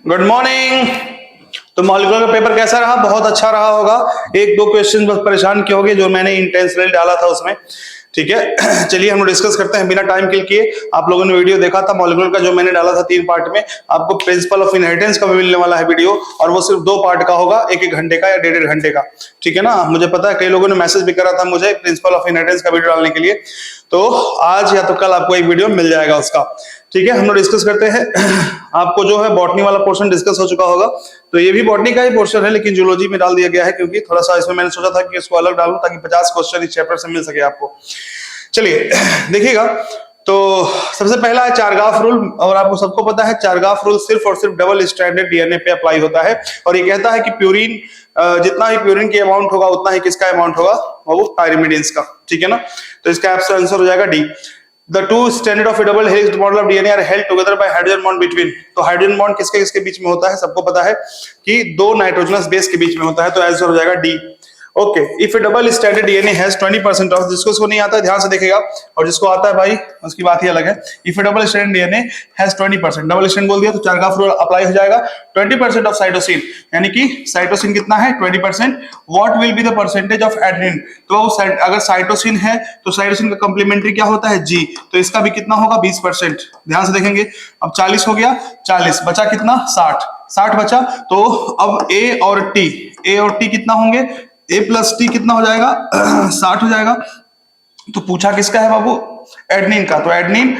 Good morning. तो molecular का paper कैसा रहा? बहुत अच्छा रहा होगा। एक दो क्वेश्चन बस परेशान किए होंगे जो मैंने इंटेंशनली डाला था उसमें, ठीक है। चलिए हम डिस्कस करते हैं बिना टाइम किल किए। आप लोगों ने वीडियो देखा था मॉलिक्यूलर का जो मैंने डाला था 3 पार्ट में। आपको प्रिंसिपल ऑफ इनहेरिटेंस का भी मिलने वाला है वीडियो, और वो सिर्फ 2 पार्ट का होगा, 1-1 घंटे का या 1.5 घंटे का, ठीक है ना। मुझे पता है कई लोगों ने मैसेज भी करा था मुझे प्रिंसिपल ऑफ इनहेरिटेंस का वीडियो डालने के लिए, तो आज या तो कल आपको एक वीडियो मिल जाएगा उसका, ठीक है। हम लोग डिस्कस करते हैं। आपको जो है बॉटनी वाला पोर्शन डिस्कस हो चुका होगा, तो ये भी बॉटनी का ही पोर्शन है लेकिन जूलॉजी में डाल दिया गया है, क्योंकि थोड़ा सा इसमें मैंने सोचा था कि इसको अलग डालूं ताकि 50 क्वेश्चन इस चैप्टर से मिल सके आपको। चलिए देखिएगा, तो सबसे पहला है चारगाफ रूल, और आपको सबको पता है चारगाफ रूल सिर्फ और सिर्फ डबल स्ट्रैंडेड डीएनए पे अप्लाई होता है, और ये कहता है कि प्यूरिन जितना ही प्यूरिन की अमाउंट होगा उतना ही किसका अमाउंट होगा, वो पायरिमिडिन्स का, ठीक है ना। तो इसका आंसर हो जाएगा D. The two stranded of a double helixed model of DNA are held together by hydrogen bond between। तो हाइड्रोजन बॉन्ड किसके किसके बीच में होता है? सबको पता है कि 2 नाइट्रोजनस बेस के बीच में होता है, तो आंसर हो जाएगा D. Okay, if A double stranded DNA has 20% of, जिसको नहीं आता है ध्यान से देखेगा, और जिसको आता है भाई उसकी बात ही अलग है। If A double stranded DNA has 20%, double strand बोल दिया तो चारगाफ रूल अप्लाई हो जाएगा। 20% ऑफ साइटोसिन, यानी कि साइटोसिन कितना है? 20%। What will be the percentage of adenine? तो अगर साइटोसिन है तो साइटोसिन का कंप्लीमेंट्री क्या होता है? जी, तो इसका भी कितना होगा? 20%। ध्यान से देखेंगे, अब 40 हो गया, 40 बचा कितना? 60 बचा, तो अब ए और टी कितना होंगे? ए प्लस टी कितना हो जाएगा? 60 हो जाएगा। तो पूछा किसका है बाबू? एडनिन का, तो एडनिन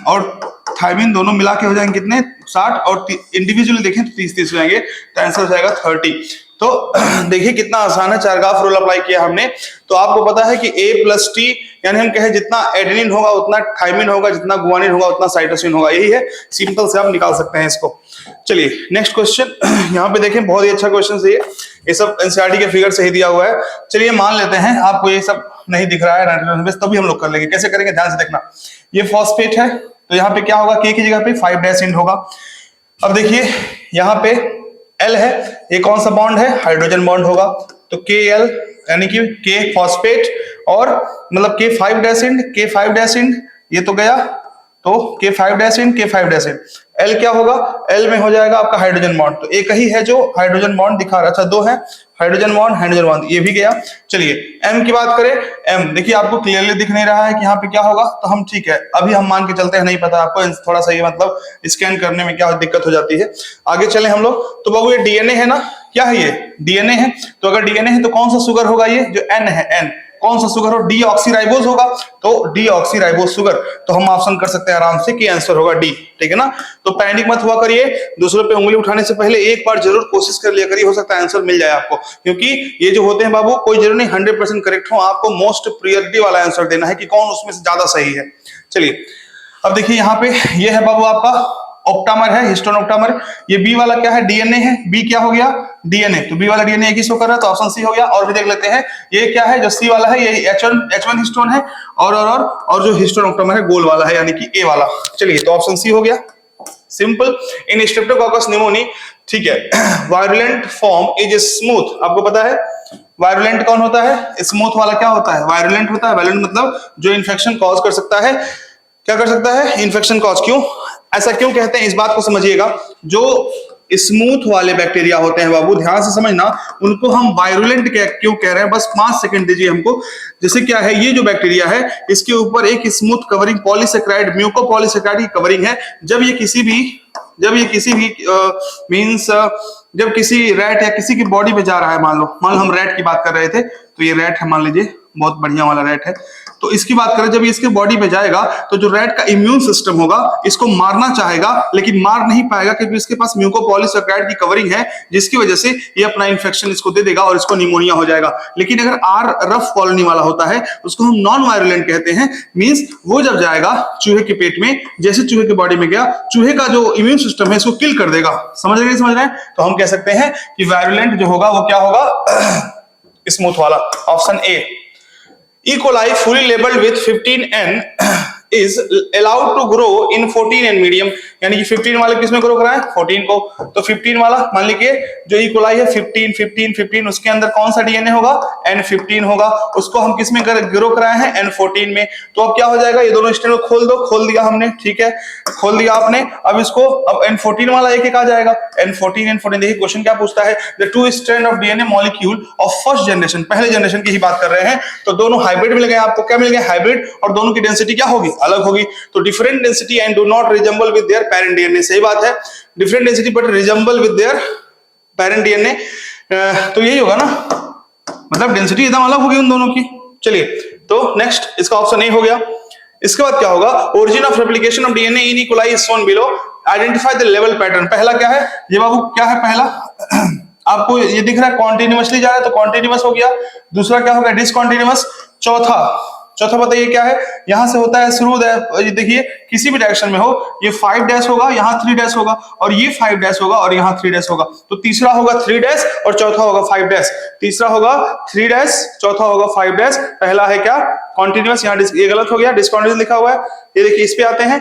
और थायमिन दोनों मिला के हो जाएंगे कितने? 60, और इंडिविजुअली देखें तो 30-30 हो जाएंगे, तो आंसर हो जाएगा 30। तो देखिए कितना आसान है, चारगाफ रूल अप्लाई किया हमने। तो आपको पता है कि ए प्लस टी, यानी हम कहें जितना एडेनिन होगा उतना थायमिन होगा, जितना गुआनिन होगा उतना साइटोसिन होगा, यही है, सिंपल से आप निकाल सकते हैं इसको। चलिए नेक्स्ट क्वेश्चन, यहाँ पे देखें बहुत ही अच्छा क्वेश्चन है ये सब एनसीईआरटी के फिगर से ही दिया हुआ है। चलिए मान लेते हैं आपको ये सब नहीं दिख रहा है नाइट्रोजन बेस, तभी हम लोग कर लेंगे। कैसे करेंगे ध्यान से देखना। ये फॉस्फेट है, तो यहाँ पे क्या होगा? के की जगह पे 5' होगा। अब देखिए यहाँ पे एल है, ये कौन सा बॉन्ड है? हाइड्रोजन बॉन्ड होगा, तो के एल यानी कि के फॉस्फेट, और मतलब के 5' ये तो गया, तो के 5' एल क्या होगा? एल में हो जाएगा आपका हाइड्रोजन बॉन्ड, तो एक ही है जो हाइड्रोजन बॉन्ड दिखा रहा है। अच्छा 2 है, हाइड्रोजन बॉन्ड, ये भी गया। चलिए एम की बात करें, एम देखिए आपको क्लियरली दिख नहीं रहा है कि यहाँ पे क्या होगा, तो हम ठीक है अभी हम मान के चलते हैं, नहीं पता आपको, थोड़ा सा ये मतलब स्कैन करने में क्या दिक्कत हो जाती है। आगे चले हम लोग, तो बाबू ये डीएनए है ना, क्या है ये? डीएनए है, तो अगर डीएनए है तो कौन सा शुगर होगा? ये जो एन है, एन कौन सा शुगर हो? डीऑक्सीराइबोज होगा, तो डीऑक्सीराइबोज शुगर, तो हम ऑप्शन कर सकते हैं आराम से कि आंसर होगा डी, ठीक है ना। तो पैनिक मत हुआ करिए, दूसरों पे उंगली उठाने से पहले एक बार जरूर कोशिश कर लिया करिए, हो सकता है आंसर मिल जाए आपको, क्योंकि ये जो होते हैं बाबू कोई जरूर नहीं 100% करेक्ट हो, आपको मोस्ट प्रियोरिटी वाला आंसर देना है कि कौन उसमें से ज्यादा सही है। चलिए अब देखिए यहाँ पे ये है बाबू आपका ऑप्टामर है, हिस्टोन ऑप्टामर। ये बी वाला क्या है? डीएनए है। बी क्या हो गया? डीएनए, तो बी वाला डीएनए एक ही शो कर रहा है, तो ऑप्शन सी हो गया। और भी देख लेते हैं, ये क्या है? जो सी वाला है ये H1 हिस्टोन है, और जो हिस्टोन ऑप्टामर है गोल वाला है, यानी कि ए वाला। चलिए तो ऑप्शन सी हो गया, सिंपल। इन स्ट्रेप्टोकोकस निमोनी, ठीक है, वायरुलेंट फॉर्म इज स्मूथ। आपको पता है वायरुलेंट कौन होता है? स्मूथ वाला क्या होता है? वायरुलेंट होता है। वायरुलेंट मतलब जो इन्फेक्शन कॉज कर सकता है, क्या कर सकता है? Infection cause. क्यों ऐसा क्यों कहते हैं, इस बात को समझिएगा। जो स्मूथ वाले बैक्टीरिया होते हैं बाबू, ध्यान से समझना, उनको हम वायरुलेंट क्यों कह रहे हैं, बस 5 सेकंड दीजिए हमको। जैसे क्या है, ये जो बैक्टीरिया है इसके ऊपर एक स्मूथ कवरिंग पॉलीसेकेराइड, म्यूकोपॉलीसेकेराइड की कवरिंग है। जब ये किसी भी जब किसी रैट या किसी की बॉडी में जा रहा है, मान लो हम रैट की बात कर रहे थे, तो ये रैट है, मान लीजिए बहुत बढ़िया वाला रैट है, तो इसकी बात करें, जब ये इसके बॉडी में जाएगा तो जो रैट का इम्यून सिस्टम होगा इसको मारना चाहेगा, लेकिन मार नहीं पाएगा क्योंकि इसके पास म्यूकोपॉलीसेकेराइड की कवरिंग है, जिसकी वजह से ये अपना इन्फेक्शन इसको दे देगा और इसको निमोनिया हो जाएगा। लेकिन अगर आर रफ कॉलोनी वाला होता है उसको हम नॉन वायरुलेंट कहते हैं। मींस वो जब जाएगा चूहे के पेट में, जैसे चूहे के बॉडी में गया, चूहे का जो इम्यून सिस्टम है इसको किल कर देगा। समझ रहे हैं? तो हम कह सकते हैं कि वायरुलेंट जो होगा वो क्या होगा? स्मूथ वाला, option A. E. coli fully labeled with 15N is allowed to grow in 14 and medium, यानी कि 15 वाले किसमें ग्रो कराएं 14 को, तो 15 वाला मान लीजिए जो इक्वलाई है 15 15 15 उसके अंदर कौन सा डीएनए होगा N15 होगा, उसको हम किसमें ग्रो कराए हैं N14 में। तो अब क्या हो जाएगा, ये दोनों स्ट्रैंड को खोल दो, खोल दिया हमने, ठीक है खोल दिया आपने। अब इसको अब N14 वाला एक एक आ जाएगा, N14 देखिए क्वेश्चन क्या पूछता है, the two strand of DNA molecule of first generation, पहले जनरेशन की ही बात कर रहे हैं, तो दोनों हाइब्रिड मिल गए, आपको क्या मिल गया हाइब्रिड, और दोनों की डेंसिटी क्या होगी अलग होगी, तो different density and do not resemble with their parent DNA, सही बात है, different density but resemble with their parent DNA, तो यही होगा ना, मतलब डेंसिटी एकदम अलग होगी उन दोनों की। चलिए तो नेक्स्ट इसका ऑप्शन ए हो गया। इसके बाद क्या होगा, origin of replication of DNA in E coli is shown below, identify the level pattern. पहला क्या है ये बाबू, क्या है पहला आपको ये दिख रहा है कॉन्टिन्यूअसली जा रहा है तो कॉन्टिन्यूअस हो गया, दूसरा क्या होगा डिसकॉन्टिन्यूअस, चौथा बताइए क्या है, यहां से होता है शुरू, देखिए किसी भी डायरेक्शन में हो, ये 5 डैश होगा, यहाँ 3 डैश होगा, और ये 5 डैश होगा और यहाँ 3 डैश होगा, तो तीसरा होगा 3 डैश और चौथा होगा 5 डैश, तीसरा होगा 3 डैश चौथा होगा 5 डैश, पहला है क्या कॉन्टिन्यूअस, यहाँ ये गलत हो गया डिसकॉन्टिन्यूअस लिखा हुआ है, ये देखिए इस पे आते हैं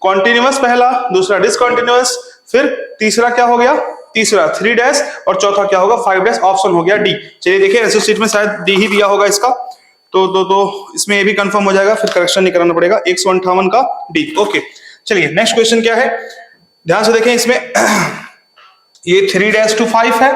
कॉन्टिन्यूअस पहला, दूसरा डिसकॉन्टिन्यूअस, फिर तीसरा क्या हो गया, तीसरा 3 डैश और चौथा क्या होगा 5 डैश, ऑप्शन हो गया डी। चलिए देखिए ऐसे शीट में शायद डी ही दिया होगा इसका, तो इसमें ये भी कंफर्म हो जाएगा, फिर करेक्शन नहीं कराना पड़ेगा, 158 का डी। ओके चलिए नेक्स्ट क्वेश्चन क्या है, ध्यान से देखें इसमें ये 3-5 है,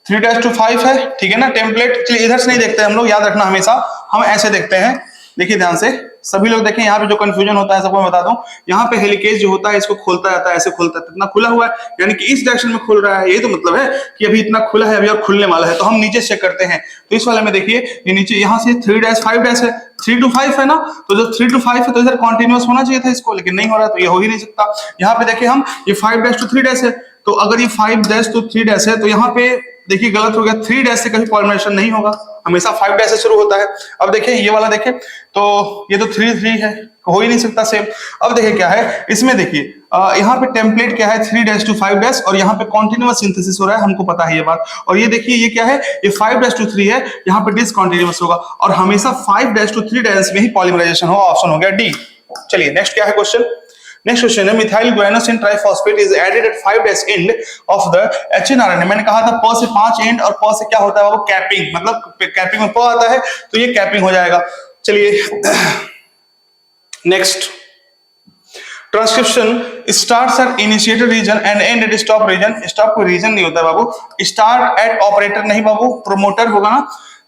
3-5 है, ठीक है ना टेम्पलेट। चलिए इधर से नहीं देखते हम लोग, याद रखना हमेशा हम ऐसे देखते हैं, देखिए ध्यान से सभी लोग देखें, यहाँ पे जो कंफ्यूजन होता है सबको मैं बता दूं, यहाँ पे हेलिकेज जो होता है इसको खोलता जाता है, ऐसे खोलता है, इतना खुला हुआ है यानी कि इस डायरेक्शन में खुल रहा है, यही तो मतलब है कि अभी इतना खुला है अभी और खुलने वाला है, तो हम नीचे चेक करते हैं, तो इस वाले में देखिए ये नीचे यहाँ से 3-5 डैश है, 3-5 है ना, तो जब 3-5 है तो इधर कॉन्टिन्यूअस होना चाहिए था इसको, लेकिन नहीं हो रहा, तो ये हो ही नहीं सकता। यहाँ पे देखिए हम ये 5-3 डैश है, तो अगर ये 5-3 डैश है तो यहाँ पे देखिए गलत हो गया, 3 डैश से कभी पॉलिमराइजेशन नहीं होगा, हमेशा 5 डैश से शुरू होता है। अब देखिए ये वाला देखें तो ये तो 3 है, हो ही नहीं सकता सेम। अब देखिए क्या है इसमें, देखिए यहाँ पे टेम्पलेट क्या है 3-5 डैश, और यहाँ पे कॉन्टिन्यूअस सिंथेसिस हो रहा है, हमको पता है ये बात, और ये देखिए ये क्या है, ये 5-3 है, यहाँ पे डिसकॉन्टिन्यूअस होगा, और हमेशा 5-3 डैश में ही पॉलिमराइजेशन होगा, ऑप्शन हो गया डी। चलिए नेक्स्ट क्या है क्वेश्चन, नेक्स्ट क्वेश्चन है methyl guanosine triphosphate is added at 5 dash end of the hnRNA. मैंने कहा था प से 5 एंड, और प से क्या होता है वो कैपिंग, मतलब कैपिंग में प आता है तो ये कैपिंग हो जाएगा। चलिए next, transcription starts at initiator region and end at stop region. Stop कोई रीजन नहीं होता बाबू, स्टार्ट एट ऑपरेटर नहीं बाबू, प्रोमोटर होगा ना,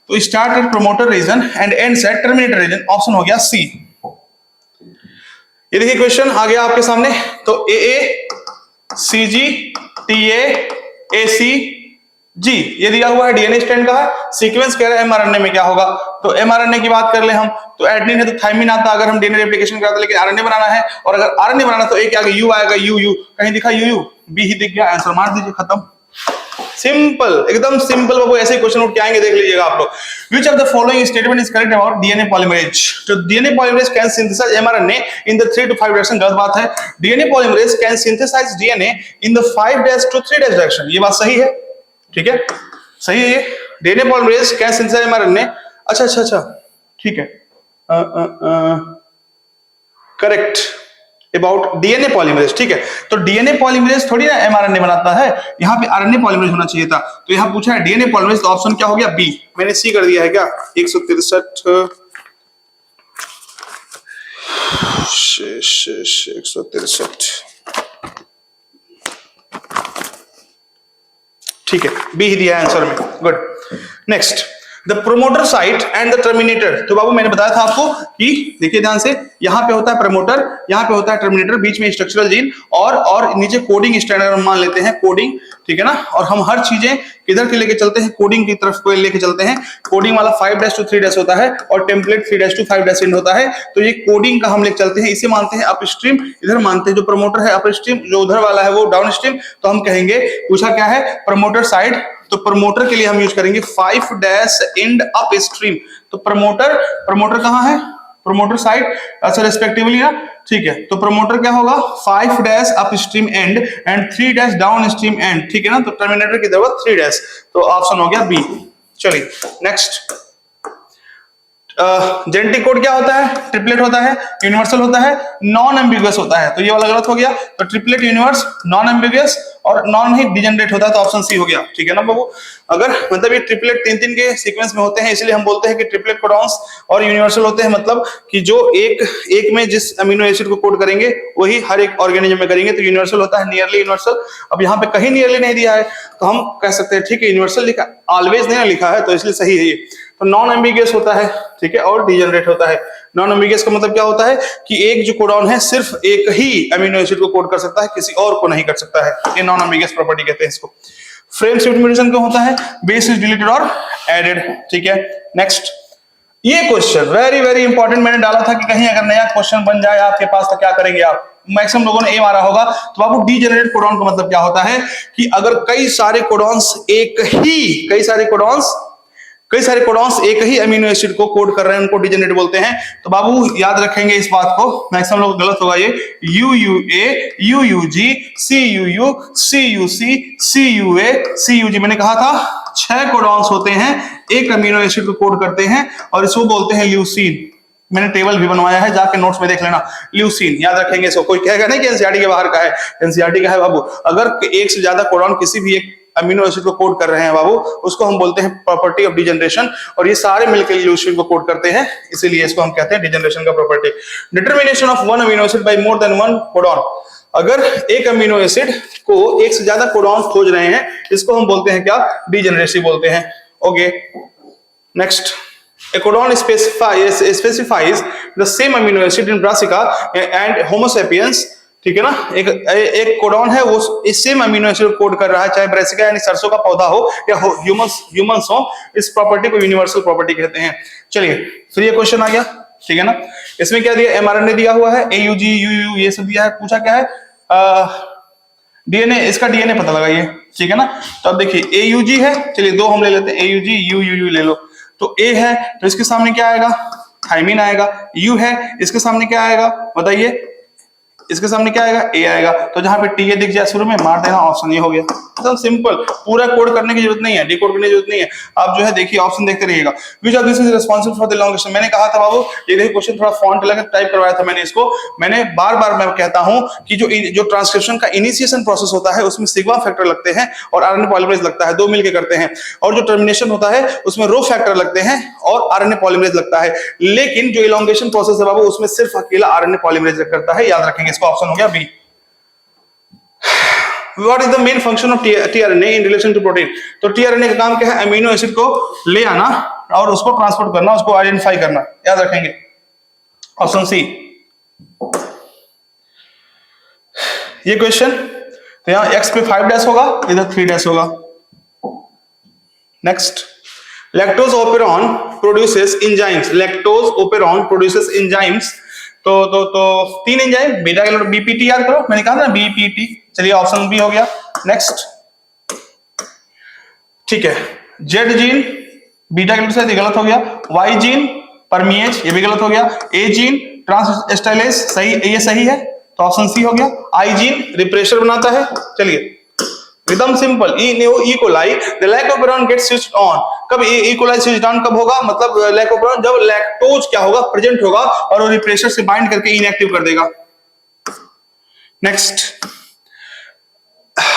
तो start at promoter region and ends at terminator region, option हो गया सी। ये देखिए क्वेश्चन आ गया आपके सामने, तो ए सी जी टी ए सी जी ये दिया हुआ है, डीएनए स्ट्रैंड का है, सीक्वेंस कह रहा है एमआरएनए में क्या होगा, तो एमआरएनए की बात कर ले हम, तो एडेनिन है तो थाइमिन आता अगर हम डीएनए रेप्लिकेशन कराते, लेकिन आरएनए बनाना है, और अगर आरएनए बनाना तो एक आगे यू आएगा, यू कहीं दिखा यू बी ही दिख गया, आंसर मार दीजिए, खत्म, सिंपल एकदम सिंपल बाबू। ऐसे क्वेश्चन उठ के आएंगे, देख लीजिएगा आप लोग। Which of the following statement is correct about DNA polymerase? तो DNA polymerase can synthesize mRNA in the 3 to 5 direction, गलत बात है। DNA polymerase can synthesize DNA in the 5 to 3 direction, ये बात सही है, ठीक है सही है। DNA polymerase can synthesize mRNA, अच्छा ठीक है, करेक्ट अबाउट डीएनए पॉलीमरेज, ठीक है, तो डीएनए पॉलीमरेज थोड़ी ना एमआरएनए बनाता है, यहाँ पे आरएनए पॉलीमरेज होना चाहिए था, तो यहाँ पूछा है डीएनए पॉलीमरेज, तो ऑप्शन क्या हो गया बी, मैंने सी कर दिया है क्या, 163 ठीक है, बी ही दिया है आंसर में, good. Next, the promoter site and the terminator, तो बाबू मैंने बताया था आपको कि देखिए ध्यान से, यहाँ पे होता है प्रमोटर, यहाँ पे होता है टर्मिनेटर, बीच में स्ट्रक्चरल जीन और नीचे कोडिंग स्टैंडर्ड हम मान लेते हैं कोडिंग, ठीक है ना, और हम हर चीजें किधर के लेके चलते हैं, कोडिंग की तरफ को लेके चलते हैं। कोडिंग वाला 5 to 3 होता है और टेम्पलेट 3 to 5 एंड होता है, तो ये कोडिंग का हम लेके चलते हैं, इसे मानते हैं अपस्ट्रीम, इधर मानते हैं जो प्रमोटर है अपस्ट्रीम, जो उधर वाला है वो डाउनस्ट्रीम, तो हम कहेंगे पूछा क्या है प्रमोटर साइड, तो प्रमोटर के लिए हम यूज करेंगे 5 एंड अपस्ट्रीम, तो प्रमोटर कहां है, प्रमोटर साइड, अच्छा रेस्पेक्टिवली ना, ठीक है, तो प्रमोटर क्या होगा 5 अपस्ट्रीम एंड 3 डाउनस्ट्रीम एंड, ठीक है ना, तो टर्मिनेटर की जगह 3, तो ऑप्शन हो गया बी। चलिए नेक्स्ट, जेनेटिक कोड क्या होता है? ट्रिपलेट होता है, यूनिवर्सल होता है, नॉन एम्बिगुअस होता है। तो ये वाला गलत हो गया। तो ट्रिपलेट, यूनिवर्स, नॉन एम्बिगुअस और नॉन ही डिजेनरेट होता है, तो ऑप्शन सी हो गया। ठीक है ना बाबू? अगर मतलब ये ट्रिपलेट तीन तीन के सीक्वेंस में होते हैं, इसलिए हम बोलते हैं कि ट्रिपलेट कोडॉन्स और यूनिवर्सल होते हैं, मतलब कि जो एक में जिस अमीनो एसिड को कोड करेंगे वही हर एक ऑर्गेनिज्म में करेंगे, तो यूनिवर्सल होता है, नियरली यूनिवर्सल। अब यहाँ पे कहीं नियरली नहीं दिया है तो हम कह सकते हैं ठीक है यूनिवर्सल लिखा, ऑलवेज नहीं लिखा है, तो इसलिए सही है ये। तो नॉन एम्बिगुअस होता है, ठीक है, और डिजेनरेट होता है। नॉन एम्बिगुअस का मतलब क्या होता है कि एक जो कोडॉन है सिर्फ एक ही अमीनो एसिड को कोड कर सकता है, किसी और को नहीं कर सकता है। ये नॉन एम्बिगुअस प्रॉपर्टी कहते हैं इसको। फ्रेम शिफ्ट म्यूटेशन क्या होता है? बेस इज डिलीटेड और एडेड। ठीक है, नेक्स्ट। ये क्वेश्चन वेरी वेरी इंपॉर्टेंट मैंने डाला था कि कहीं अगर नया क्वेश्चन बन जाए आपके पास तो क्या करेंगे आप? मैक्सिमम लोगों ने ए मारा होगा। तो बाबू डीजेनरेट कोडॉन का मतलब क्या होता है कि अगर कई सारे कोडॉन्स एक ही अमीनो एसिड को कोड कर रहे हैं, उनको डीजेनरेट बोलते हैं। तो बाबू याद रखेंगे इस बात को, मैक्सिमम लोग गलत होगा ये। UUA, UUG, CUU, CUC, CUA, CUG। मैंने कहा था 6 कोडॉन्स होते हैं, एक अमीनो एसिड को कोड करते हैं और इसको बोलते हैं ल्यूसीन। मैंने टेबल भी बनवाया है, जाके नोट्स में देख लेना। ल्यूसीन याद रखेंगे इसको। कोई कहेगा नहीं कि एनसीईआरटी के बाहर का है, एनसीईआरटी का है बाबू। अगर एक से ज्यादा कोडॉन किसी भी एक अमीनो एसिड को कोड कर रहे हैं बाबू, उसको हम बोलते हैं प्रॉपर्टी ऑफ डिजेनरेशन, और ये सारे मिलकर ल्यूसीन को कोड करते हैं, इसीलिए इसको हम कहते हैं डिजेनरेशन का property. Determination of one amino acid by more than one codon. अगर एक अमीनो एसिड को एक से ज्यादा कोडॉन खोज रहे हैं, इसको हम बोलते हैं क्या? डिजेनरेसी बोलते हैं। Okay, next. A codon specifies the same amino acid in Brassica and Homo sapiens। ठीक है ना? एक कोडॉन है, वो इस सेम अमीनो एसिड कोड कर रहा है, चाहे ब्रासिका यानी सरसों का पौधा हो या ह्यूमंस हो। इस प्रॉपर्टी को यूनिवर्सल प्रॉपर्टी कहते हैं। चलिए, फिर ये क्वेश्चन आ गया, ठीक है ना? इसमें क्या दिया? एमआरएनए दिया हुआ है, AUG, UU ये सब दिया है। पूछा क्या है? डीएनए, इसका डीएनए पता लगाइए, ठीक है ना? तो अब देखिए AUG है, चलिए 2 हम ले लेते हैं, AUG, UUU ले लो। तो A है तो इसके सामने क्या आएगा? थाइमिन आएगा। U है, इसके सामने क्या आएगा बताइए? इसके सामने क्या आएगा? ए आएगा। तो जहां पे टी ए दिख जाए शुरू में मार देना, ऑप्शन ये हो गया। एकदम सिंपल, पूरा कोड करने की जरूरत नहीं है, डिकोड करने की जरूरत नहीं है। आप जो है देखिए ऑप्शन देखते रहिएगा। Which of this is responsible for the elongation. मैंने कहा था बाबू, ये देखिए क्वेश्चन थोड़ा फॉन्ट लगा टाइप करवाया था मैंने इसको। मैंने बार-बार मैं कहता हूं कि जो ट्रांसक्रिप्शन का इनिशिएशन प्रोसेस होता है उसमें सिग्मा फैक्टर लगते हैं और आरएनए पॉलीमरेज लगता है, 2 मिलके करते हैं। और जो टर्मिनेशन होता है उसमें रो फैक्टर लगते हैं और आरएनए पॉलीमरेज लगता है। लेकिन जो इलोंगेशन प्रोसेस है बाबू, उसमें सिर्फ अकेला आरएनए पॉलीमरेज करता है। याद रखेंगे इसको, ऑप्शन हो गया B. What is the main function of tRNA in relation to protein? तो tRNA का काम क्या है? अमीनो एसिड को ले आना और उसको ट्रांसपोर्ट करना, उसको आइडेंटिफाई करना। याद रखेंगे, ऑप्शन सी। ये क्वेश्चन तो यहां x पे 5 डैश होगा, इधर 3 डैश होगा। Next. Lactose operon produces enzymes. Lactose operon produces enzymes. तो 3 एंजाइम, बीटा कैरोटीन, बीपीटी याद करो, मैंने कहा था ना बीपीटी। चलिए ऑप्शन बी हो गया। नेक्स्ट, ठीक है। जेड जीन बीटा कैरोटीन से गलत हो गया। वाई जीन परमिएज, ये भी गलत हो गया। ए जीन ट्रांसएस्टाइलेज, सही, ये सही है, तो ऑप्शन सी हो गया। आई जीन रिप्रेशर बनाता है। चलिए एकदम simple. E coli the lac operon gets switched on. कब ई कोलाई स्विच्ड ऑन कब होगा? मतलब लैकोपेरॉन जब लैक्टोज क्या होगा? प्रेजेंट होगा और वो रिप्रेशर से बाइंड करके इनएक्टिव कर देगा। नेक्स्ट,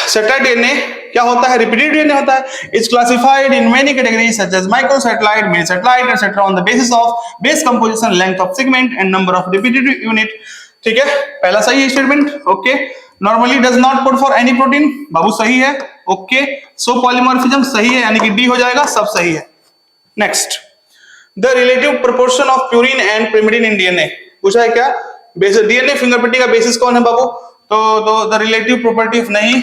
सैटेलाइट डीएनए क्या होता है? रिपीटेड डीएनए होता है। It's classified in many categories such as microsatellite, mini satellite etcetera on the basis of base composition, length of segment and number of repeated unit. ठीक है, पहला सही है statement. Okay. Normally does not code for any protein, बाबू सही है। Okay. सो polymorphism सही है, यानी कि डी हो जाएगा, सब सही है। Next, the relative proportion of purine and pyrimidine in DNA. पूछा है क्या? बेसिस डीएनए फिंगरप्रिंटिंग का बेसिस कौन है बाबू? तो द रिलेटिव प्रॉपर्टी ऑफ नहीं,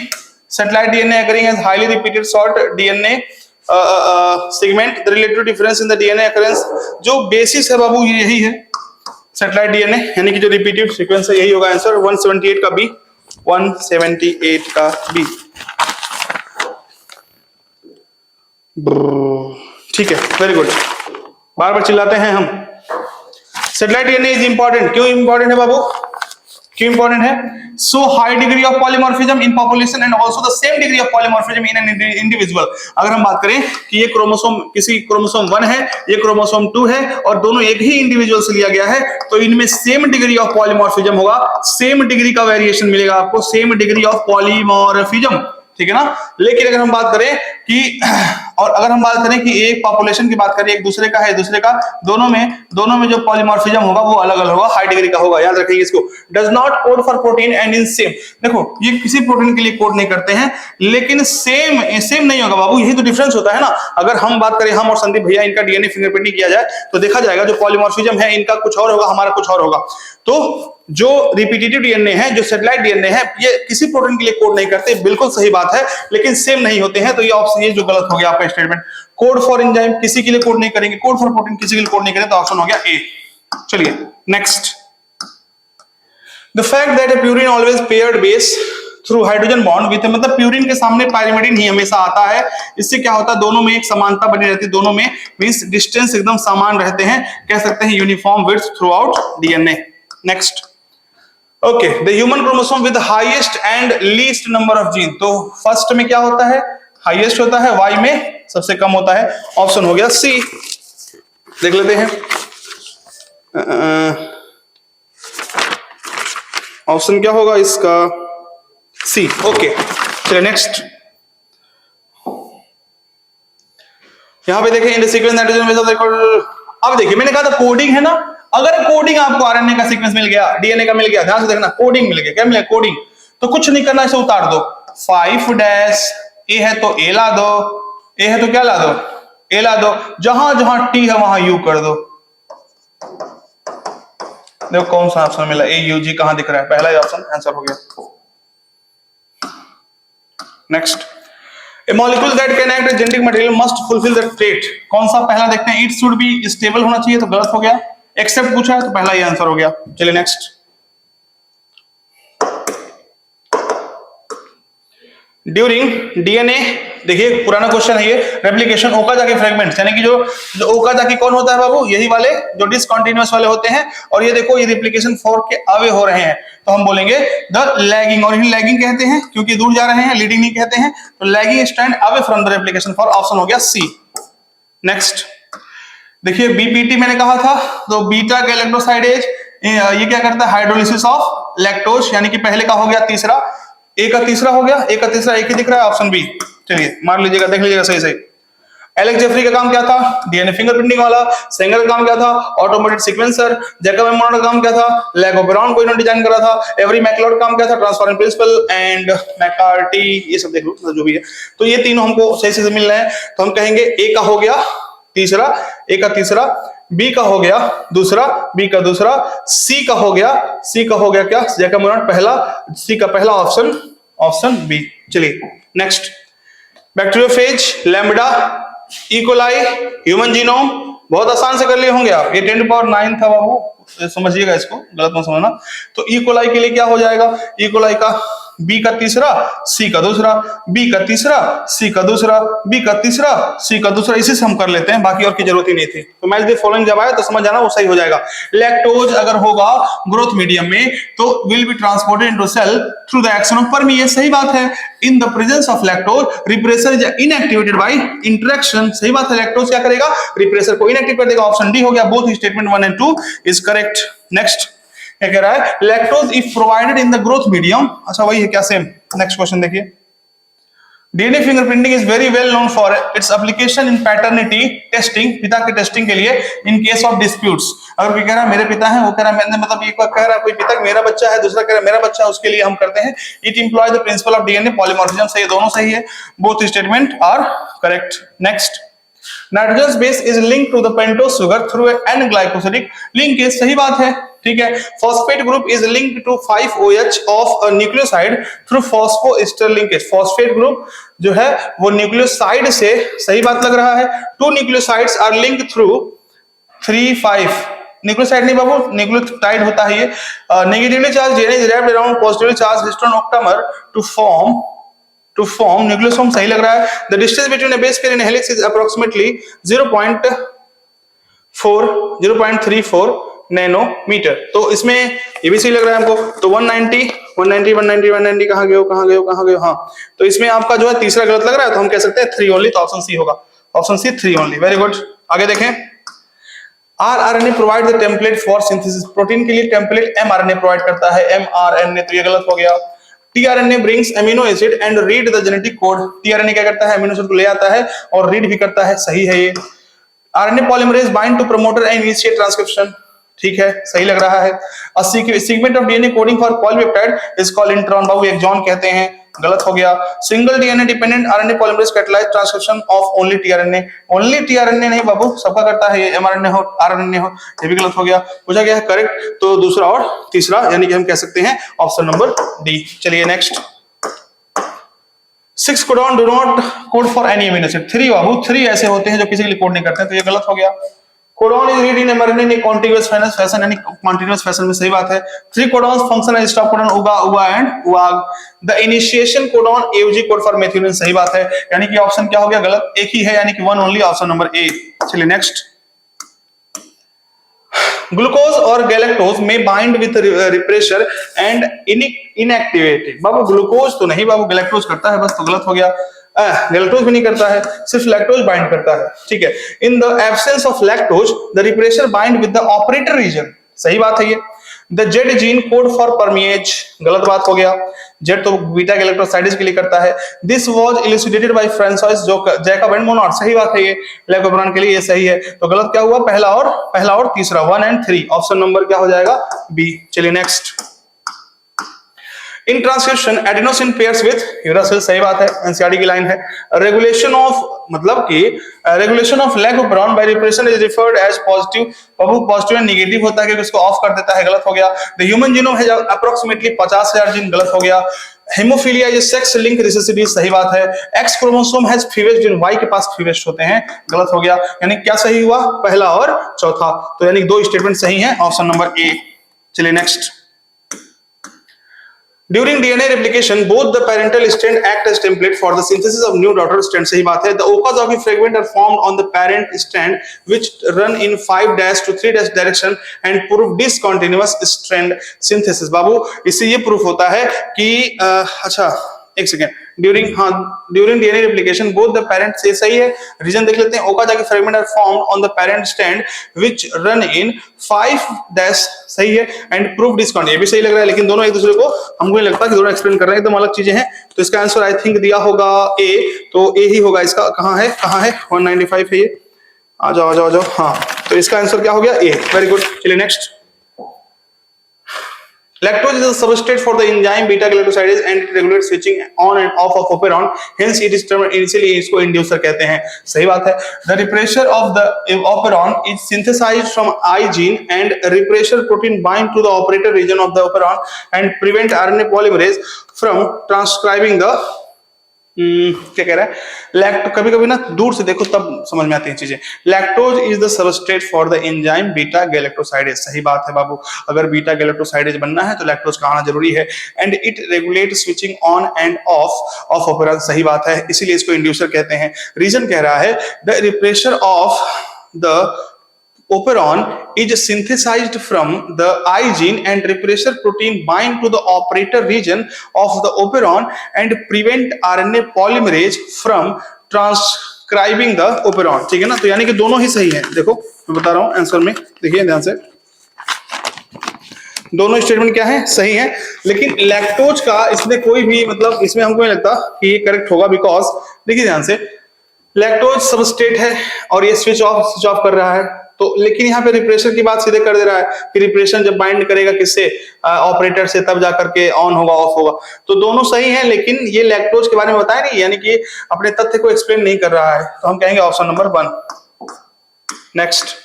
satellite DNA occurring as highly repeated short DNA segment. The relative difference in the DNA occurrence, जो बेसिस है बाबू ये यही है, सैटेलाइट डीएनए, यानी कि जो रिपीटेड सीक्वेंस है यही होगा आंसर। 178 का बी, 178 का बी। ठीक है, वेरी गुड। बार बार चिल्लाते हैं हम। Satellite DNA is important. क्यों इंपॉर्टेंट है बाबू? क्यों इंपॉर्टेंट है? So high degree of polymorphism in population and also the same degree of polymorphism in an individual. अगर हम बात करें कि ये क्रोमोसोम किसी क्रोमोसोम 1 है, ये क्रोमोसोम 2 है और दोनों एक ही इंडिविजुअल से लिया गया है, तो इनमें सेम डिग्री ऑफ पॉलीमॉर्फिज्म होगा, सेम डिग्री का वेरिएशन मिलेगा आपको, सेम डिग्री ऑफ पॉलीमॉर्फिज्म, ठीक है ना। लेकिन अगर हम बात करें कि एक पॉपुलेशन की बात करें, एक दूसरे का है दूसरे का, दोनों में जो पॉलीमॉर्फिज्म होगा वो अलग अलग होगा, हाई डिग्री का होगा, याद रखिए इसको। Does not code for protein and in same, देखो ये किसी प्रोटीन के लिए कोड नहीं करते हैं, लेकिन सेम नहीं होगा बाबू, यही तो डिफरेंस होता है ना। अगर हम बात करें, हम और संदीप भैया, इनका डीएनए फिंगरप्रिंटिंग किया जाए तो देखा जाएगा जो पॉलीमॉर्फिज्म है इनका कुछ और होगा, हमारा कुछ और होगा। तो जो रिपीटेटिव डीएनए है, जो सैटेलाइट डीएनए है, ये किसी प्रोटीन के लिए कोड नहीं करते, बिल्कुल सही बात है, लेकिन सेम नहीं होते हैं, तो ये ऑप्शन, ये जो गलत हो गया आपका स्टेटमेंट। कोड फॉर एंजाइम किसी के लिए कोड नहीं करेंगे, कोड फॉर प्रोटीन किसी के लिए कोड नहीं करेंगे, तो ऑप्शन हो गया ए। चलिए next, the fact that a purine always paired base through hydrogen bond with, मतलब प्यूरिन के सामने पाइरिमिडिन ही हमेशा आता है, इससे क्या होता है, दोनों में एक समानता बनी रहती है, दोनों में मींस डिस्टेंस एकदम समान रहते हैं, कह सकते हैं uniform width through out DNA. Next, okay, the human chromosome with highest and least number of gene, तो फर्स्ट में क्या होता है, हाईएस्ट होता है, वाई में सबसे कम होता है, ऑप्शन हो गया सी। देख लेते हैं, ऑप्शन क्या होगा इसका, सी। ओके चलिए नेक्स्ट, यहां पे देखें in the sequence nitrogen base of record. अब देखिए मैंने कहा था कोडिंग है ना, अगर कोडिंग आपको आरएनए का सीक्वेंस मिल गया, डीएनए का मिल गया, ध्यान से देखना, कोडिंग मिल गया, क्या मिला, कोडिंग, तो कुछ नहीं करना, इसे उतार दो, 5' ए है तो ए ला दो, ए है तो क्या ला दो, ए ला दो, जहां जहां टी है वहां यू कर दो। देखो कौन सा ऑप्शन मिला, ए यू जी कहां दिख रहा है, पहला ही ऑप्शन आंसर हो गया। Next, A molecule that can act as genetic material must fulfill the trait, कौन सा पहला देखते हैं, it should be stable होना चाहिए, तो गलत हो गया, एक्सेप्ट पूछा है तो पहला ही आंसर हो गया। चलिए नेक्स्ट, ड्यूरिंग डीएनए, देखिए पुराना क्वेश्चन है ये, रेप्लिकेशन ओकाजाकी फ्रेगमेंट्स, यानी कि जो ओकाजाकी कौन होता है बाबू, यही वाले जो डिसकंटीन्यूअस वाले होते हैं, और ये देखो ये रेप्लिकेशन फोर्क के अवे हो रहे हैं, तो हम बोलेंगे द लैगिंग, और इन्हें लैगिंग कहते हैं क्योंकि दूर जा रहे हैं, लीडिंग नहीं कहते हैं, तो lagging stand away from the replication fork, option हो गया सी। नेक्स्ट देखिए, बीपीटी मैंने कहा था, तो बीटा गैलेक्टोसाइडेज ये क्या करता है, हाइड्रोलिसिस ऑफ लैक्टोज, यानी कि पहले का हो गया तीसरा, ए का तीसरा हो गया, ए का तीसरा एक ही दिख रहा है, ऑप्शन बी। चलिए मार लीजिएगा, देख लीजिएगा सही सही। एलेक्स जेफरी का काम क्या था, डीएनए फिंगरप्रिंटिंग वाला। सेंगर का काम क्या था, automated sequencer. Jacob M Monroe का काम क्या था, लैगोबेरॉन को इन्होंने डिजाइन करा था। एवरी मैकलॉड का काम क्या था, ट्रांसफॉर्मिंग प्रिंसिपल एंड मैकार्टी, ये सब देख लो जो भी है। तो ये तीनों हमको सही से मिल रहे हैं, तो हम कहेंगे ए का हो गया तीसरा, ए का तीसरा, बी का हो गया दूसरा, बी का दूसरा, सी का हो गया, सी का हो गया क्या, जैकब मोनरो पहला, सी का पहला, ऑप्शन ऑप्शन बी। चलिए next, bacteriophage, lambda, E coli, human genome, बहुत आसान से कर लिए होंगे आप, ये 10⁹ था बाबू, समझिएगा इसको, गलत मत समझना। तो इकोलाई के लिए क्या हो जाएगा, इकोलाई का बी का तीसरा, सी का दूसरा, बी का तीसरा, सी का दूसरा, बी का तीसरा, सी का दूसरा, इसी से हम कर लेते हैं, बाकी और की जरूरत ही नहीं थी। तो मैच द फॉलोइंग जब आए तो समझ जाना वो सही हो जाएगा। लैक्टोज अगर होगा ग्रोथ मीडियम में तो will be transported into cell through the action of permease, ये सही बात है। In the presence of lactose repressor is inactivated by interaction, सही बात है, लैक्टोज क्या करेगा, रिप्रेसर को इनएक्टिव कर देगा, ऑप्शन डी हो गया। Both statement 1 and 2 is correct. Next क्या कह रहा है, lactose if provided in the growth medium, अच्छा वही है क्या, सेम। नेक्स्ट क्वेश्चन देखिए, DNA fingerprinting is very well known for its application in paternity testing, पिता के टेस्टिंग के लिए, इन केस ऑफ डिस्प्यूट्स। अगर कोई कह रहा है मेरे पिता हैं, वो कह रहा है, मतलब एक कह रहा है कोई पिता मेरा बच्चा है, दूसरा कह रहा है मेरा बच्चा है, उसके लिए हम करते हैं। It employ the principle of DNA polymorphism, सही, दोनों सही है, both statement are correct. Next, nitrogen base is linked to the pentose sugar through an glycosidic linkage, सही बात है, ठीक है। Phosphate group is linked to 5OH of a nucleoside through phosphoester linkage, phosphate group जो है वो nucleoside से, सही बात लग रहा है, 2 nucleosides are linked through 3,5 nucleoside नहीं बाबू, न्यूक्लियोटाइड होता है ये। Negatively charge DNA is wrapped around positively charge histone octamer to form nucleosome, सही लग रहा है। The distance between a base pair and helix is approximately 0.34 nanometre. तो इसमें ये भी सही लग रहा है हमको। तो 190 कहाँ गए हाँ। तो इसमें आपका जो है तीसरा गलत लग रहा है, तो हम कह सकते हैं 3 ओनली, तो ऑप्शन सी होगा, option C 3 only. Very good. आगे देखें, rRNA provide the template for synthesis. Protein के लिए टेम्पलेट एमआरएनए प्रोवाइड करता है, एमआरएनए, तो ये गलत हो गया। TRNA brings amino acid and read the genetic code. TRNA क्या करता है, अमीनो एसिड को ले आता है और रीड भी करता है, सही है ये। RNA polymerase bind to promoter and initiate transcription, ठीक है, सही लग रहा है। A segment of DNA coding for polypeptide is called intron, बाबू एक्सॉन कहते हैं, गलत हो गया। Single DNA dependent RNA polymerase catalyse transcription of only tRNA, only tRNA नहीं बाबू, सबका करता है ये, एमआरएनए हो आरएनए हो, ये भी गलत हो गया। पूछा गया है करेक्ट, तो दूसरा और तीसरा, यानी कि हम कह सकते हैं ऑप्शन नंबर डी। चलिए next, 6 codon do not code for any amino acid. 3 बाबू, 3 ऐसे होते हैं जो किसी के लिए कोड नहीं करते हैं, तो ये गलत हो गया। Codon is read in mRNA in contiguous fashion, यानी कॉन्टिन्यूअस फैशन में, सही बात है। 3 codons function as stop codon, UGA UGA and UAG. The initiation codon AUG code for methionine, सही बात है, यानी कि ऑप्शन क्या हो गया, गलत, एक ही है, यानी कि 1 ओनली, ऑप्शन नंबर ए। चलिए नेक्स्ट, ग्लूकोज और गैलेक्टोज में bind with refresher and inactivated. Babu glucose तो नहीं बाबू, गैलेक्टोज करता है बस, तो गलत हो गया। गैलेक्टोज भी नहीं करता है, सिर्फ लैक्टोज बाइंड करता है, ठीक है। In the absence of lactose the refresher bind with the operator region, सही बात है ये। The Z gene code for परमिएज, गलत बात हो गया, जेड तो बीटा गैलेक्टोसाइडेज के लिए करता है। This was elucidated by Francois Jacob and Monod, सही बात है ये, लैकोब्रान के लिए ये सही है। तो गलत क्या हुआ, पहला और तीसरा, 1 और 3, ऑप्शन नंबर क्या हो जाएगा, बी। चलिए next, in transcription adenosine pairs with uracil, सही बात है, एनसीईआरटी की लाइन है। रेगुलेशन ऑफ, मतलब कि regulation of lac of brown by repression is referred as positive, बाबू पॉजिटिव एंड नेगेटिव होता है क्योंकि उसको ऑफ कर देता है, गलत हो गया। The human genome has approximately 50,000 gene, गलत हो गया। Haemophilia is sex link recessivity, सही बात है। X chromosome has fewer gene, Y के पास फीवेज होते हैं, गलत हो गया। यानी क्या सही हुआ, पहला और चौथा, तो यानी 2 स्टेटमेंट सही हैं, ऑप्शन नंबर ए। चलिए next, During DNA replication, both the parental strand act as template for the synthesis of new daughter strand, सही बात है। The Okazaki fragment are formed on the parent strand which run in 5' to 3' direction and prove discontinuous strand synthesis। बाबू इससे ये proof होता है कि अच्छा एक second, during DNA replication both the parents, ये सही है। रीजन देख लेते हैं, Okazaki fragment are formed on the parent strand which run in 5' सही है एंड प्रूव डिस्कॉन्टिन्यूअस, ये भी सही लग रहा है, लेकिन दोनों एक दूसरे को, हमको नहीं लगता कि दोनों एक्सप्लेन कर रहे हैं, एकदम अलग चीजें हैं। तो इसका आंसर आई थिंक दिया होगा ए, तो ए ही होगा इसका। कहां है 195 है ये, आ जाओ हाँ, तो इसका आंसर क्या हो गया, ए। Very good. चलिए next, lactose is a substrate for the enzyme beta galactosidase and it regulates switching on and off of operon, hence it is termed, initially इसको इंड्यूसर कहते हैं, सही बात है। the repressor of the operon is synthesized from I gene and repressor protein bind to the operator region of the operon and prevent RNA polymerase from transcribing the क्या कह रहा है, लैक्टो, कभी कभी ना दूर से देखो तब समझ में आती हैं चीजें। Lactose is the substrate for the enzyme beta galactosidase, सही बात है बाबू, अगर बीटा गैलेक्टोसाइडेज बनना है तो लैक्टोज का आना जरूरी है। And it regulate switching on and off operon, सही बात है, इसीलिए इसको इंड्यूसर कहते हैं। रीजन कह रहा है the refresher of the operon is synthesized from the I gene and repressor protein bind to the operator region of the operon and prevent RNA polymerase from transcribing the operon, ठीक है ना। तो यानी कि दोनों ही सही हैं, देखो मैं बता रहा हूं आंसर में, देखिए ध्यान से, दोनों स्टेटमेंट क्या है, सही है। लेकिन लैक्टोज का इसमें कोई भी, मतलब इसमें हमको नहीं लगता कि ये करेक्ट होगा, बिकॉज देखिए ध्यान से, लैक्टोज सबस्ट्रेट है और ये स्विच ऑफ कर रहा है, तो लेकिन यहाँ पे रिप्रेशन की बात सीधे कर दे रहा है कि रिप्रेशन जब बाइंड करेगा किससे, ऑपरेटर से, तब जाकर के ऑन होगा ऑफ होगा। तो दोनों सही हैं, लेकिन ये लैक्टोज के बारे में बताया नहीं, यानी कि अपने तथ्य को एक्सप्लेन नहीं कर रहा है, तो हम कहेंगे option number 1। Next,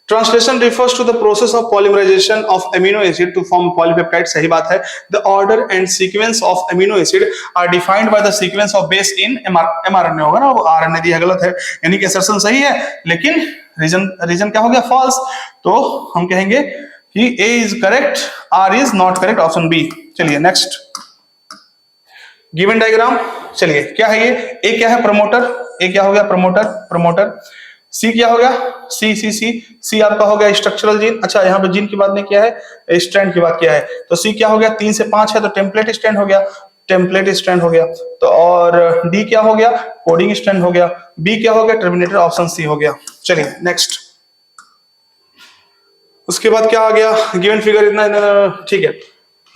translation refers to the process of polymerisation of amino acid to form polypeptide, सही बात है। The order and sequence of amino acid are defined by the sequence of base in mRNA, होगा ना, वो RNA दिया, गलत है, यानी कि असर्शन सही है, लेकिन रीजन क्या हो गया, फॉल्स। तो हम कहेंगे कि A is correct, R is not correct, option B. चलिए नेक्स्ट, गिवन डायग्राम, चलिए क्या है ये, ए क्या है, प्रमोटर, ए क्या हो गया, प्रमोटर। सी क्या हो गया, सी आपका हो गया स्ट्रक्चरल जीन। अच्छा यहाँ पे जीन की बात नहीं किया है, स्ट्रैंड की बात किया है। तो सी क्या हो गया, 3 से 5 है तो टेम्पलेट स्ट्रैंड हो गया, टेम्पलेट स्ट्रैंड हो गया। तो और डी क्या हो गया, कोडिंग स्ट्रैंड हो गया। बी क्या हो गया, टर्मिनेटर, ऑप्शन सी हो गया। चलिए नेक्स्ट, उसके बाद क्या आ गया, गिवन फिगर इतना, ठीक है।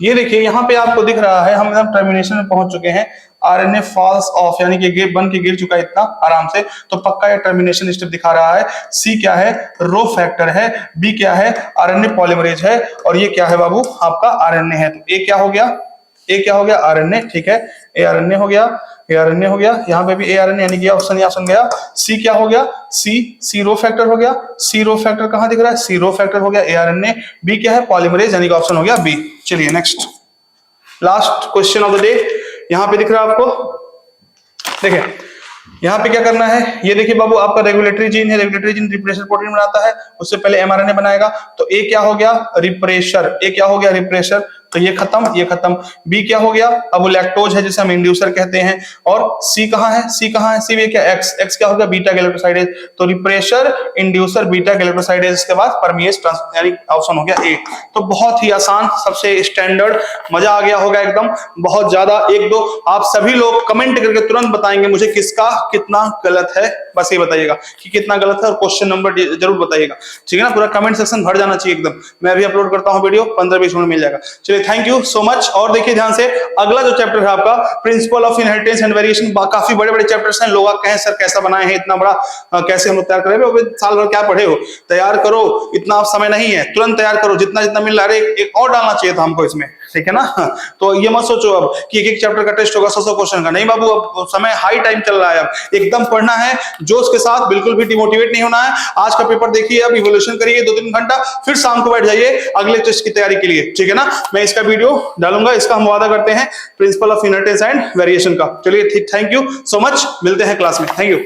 ये देखिए यहाँ पे आपको दिख रहा है हम एकदम टर्मिनेशन में पहुंच चुके हैं, आरएनए फॉल्स ऑफ, यानी कि गेप बन के गिर चुका है इतना आराम से, तो पक्का ये टर्मिनेशन स्टेप दिखा रहा है। सी क्या है, रो फैक्टर है। बी क्या है, आरएनए पॉलीमरेज है। और ये क्या है बाबू, आपका आरएनए है। तो ए क्या हो गया, ए क्या हो गया, आरएनए, ठीक है, ए आरएनए हो गया, ए आरएनए हो गया। यहाँ पे भी ए आरएनए, यानी कि ऑप्शन या ऑप्शन गया। सी क्या हो गया, सी रो फैक्टर हो गया। सी रो फैक्टर कहां दिख रहा है, सी रो फैक्टर हो गया, ए आरएनए। बी क्या है, पॉलीमरेज, यानी कि ऑप्शन हो गया बी। चलिए next, last question of the day. यहां पे दिख रहा है आपको, देखिए यहाँ पे क्या करना है, ये देखिए बाबू आपका रेगुलेटरी जीन है, रेगुलेटरी जीन रिप्रेशर प्रोटीन बनाता है, उससे पहले एमआरएनए बनाएगा। तो ए क्या हो गया, रिप्रेशर, ए क्या हो गया, रिप्रेशर, तो ये खत्म, ये खत्म। बी क्या हो गया, अब वो लैक्टोज है जिसे हम इंड्यूसर कहते हैं। और सी कहां है, सी कहां है, सी में क्या, एक्स, एक्स क्या हो गया, बीटा गैलेक्टोसाइडेज। तो रिप्रेशर, इंड्यूसर, बीटा गैलेक्टोसाइडेज, इसके बाद परमिएज यानी ऑप्शन हो गया ए। तो बहुत ही आसान, सबसे स्टैंडर्ड, मजा आ गया होगा एकदम, बहुत ज्यादा। एक दो आप सभी लोग कमेंट करके तुरंत बताएंगे मुझे किसका कितना गलत है, बस ये बताइएगा कि कितना गलत है और क्वेश्चन नंबर जरूर बताइएगा, ठीक है ना। पूरा कमेंट सेक्शन भर जाना चाहिए एकदम। मैं अभी अपलोड करता हूं वीडियो, 15-20 मिनट मिल जाएगा। चलिए थैंक यू सो मच। और देखिए ध्यान से, अगला जो चैप्टर है आपका principle of inheritance and variation, काफी बड़े बड़े चैप्टर्स हैं। लोग कहें सर कैसा बनाए हैं इतना बड़ा, कैसे हम लोग तैयार करें, साल भर क्या पढ़े हो, तैयार करो, इतना समय नहीं है, तुरंत तैयार करो, जितना जितना मिल रहा है। एक और डालना चाहिए था हमको इसमें, ठीक है ना। तो ये मत सोचो अब कि एक एक चैप्टर का टेस्ट होगा 100 क्वेश्चन का, नहीं बाबू, अब समय हाई टाइम चल रहा है, अब एकदम पढ़ना है जोश के साथ, बिल्कुल भी डिमोटिवेट नहीं होना है। आज का पेपर देखिए, अब इवोल्यूशन करिए 2-3 घंटा, फिर शाम को बैठ जाइए अगले टेस्ट की तैयारी के लिए, ठीक है ना। मैं इसका वीडियो डालूंगा, इसका हम वादा करते हैं, principle of inheritance and variation का। चलिए ठीक, थैंक यू सो मच, मिलते हैं क्लास में, थैंक यू।